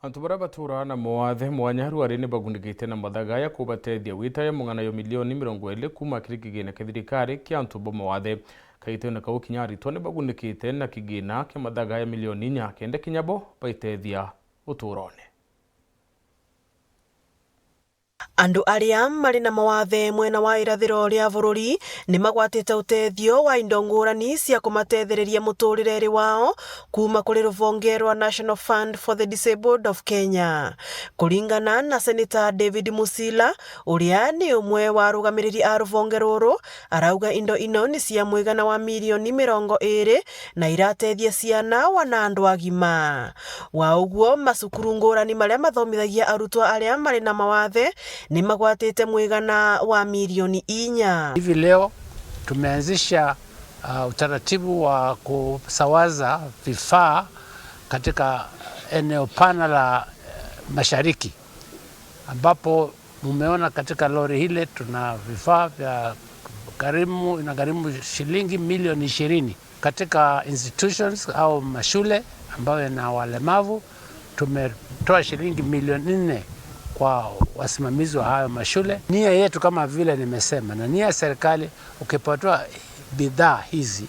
Antu bara batura na mawathe mwanya rwari ni bagundikite na mathagaya kubatethia witaya mung'anayo milioni 20 kuma kirikigina kithirikari kia antu bo mawathe kaite na kau kinyaritwa ni bagundikite na kigina kia mathagaya milioni 4 kende kinyabo baitethia uturone. Andu aria mari na mawathe mwena wa irathiro ria bururi ni magwatite utethio wa indo ngurani cia kumatethereria muturireri wao kuma kuri ruvonge rwa National Fund for the Disabled of Kenya. Kuringana na Senator David Musila uria ni umwe wa rugamiriri a ruvonge ruru, arauga indo ino ni cia mwigana wa milioni 20 na iratethia ciana wana andu agima. Wa uguo macukuru ngurani maria mathomithagia arutwo aria mari na mawathe ni magwatite mwigana wa milioni 4. Hivi leo tumeanzisha utaratibu wa kusawaza vifaa katika eneo pana la mashariki, ambapo mumeona katika lori hile tuna vifaa vya inagharimu shilingi milioni 20 katika institutions au mashule ambayo na walemavu. Tumetoa shilingi milioni 4 kwa wasimamizi wa hayo mashule. Nia yetu kama vile nimesema, na nia ya serikali ukipatiwa bidhaa hizi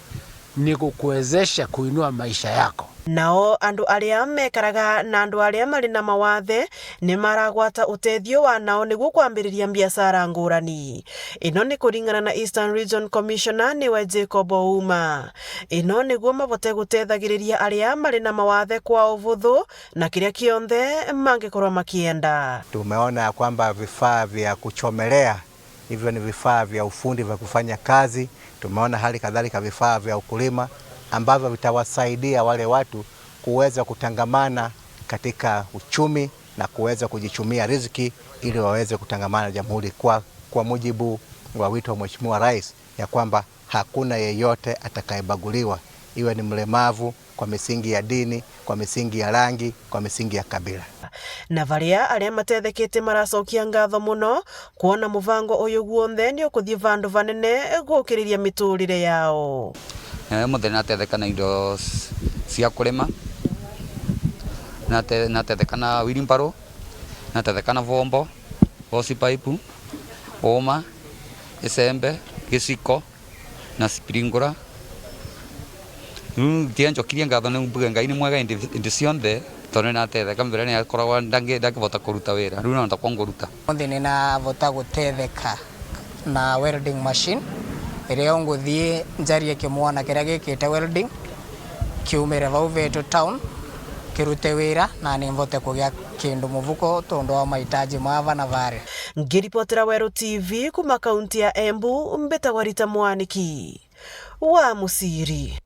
ni kukuwezesha kuinua maisha yako. Nao andu aria mekaraga na andu aria mari na mawathe ni maragwata utethio wa nao niguo kwambiriria biashara ngurani. Ino ni kuringana na Eastern Region Commissioner niwe Jacob Ouma. Ino niguo mabote gutethagiriria aria mari na mawathe kwa uvuthu na kiria kionthe mangikorwa makienda. Tumeona kwamba vifaa vya kuchomelea hivyo ni vifaa vya ufundi vya kufanya kazi. Tumeona hali kadhalika vifaa vya ukulima ambavyo vitawasaidia wale watu kuweza kutangamana katika uchumi na kuweza kujichumia riziki ili waweze kutangamana jamhuri kwa mujibu wa wito wa Mheshimiwa Rais ya kwamba hakuna yeyote atakayebaguliwa, iwe ni mlemavu kwa misingi ya dini, kwa misingi ya rangi, kwa misingi ya kabila. Na varia aria matethekete maracokia ngatho muno kuona muvango uyu guonthe ni ukuthii vandu vanene gukiriria miturire yao. Mothe natethekana indo cia kurima, natethekana wheelbarrow, natethekana vombo, hose pipe, oma, icembe, giciko na sprinkler. Tianjokirie ngatho ni mbuge Ngai ni mwega indi cionthe tondu natetheka mbere ni akoragwa ndangivota kuruta wira riu no ndakwa nguruta. Mothe ni navota gutetheka na welding machine iria nguthii njarie kimwana kiria gikite welding kiumire vau vetu town kirute wira na ni mvote kugia kindu muvuko tondu wa mahitaji ma vana vari. Ngiripotera Weru TV kuma kaunti ya Embu, Mbetagwa Rita Mwaniki wa Musiri.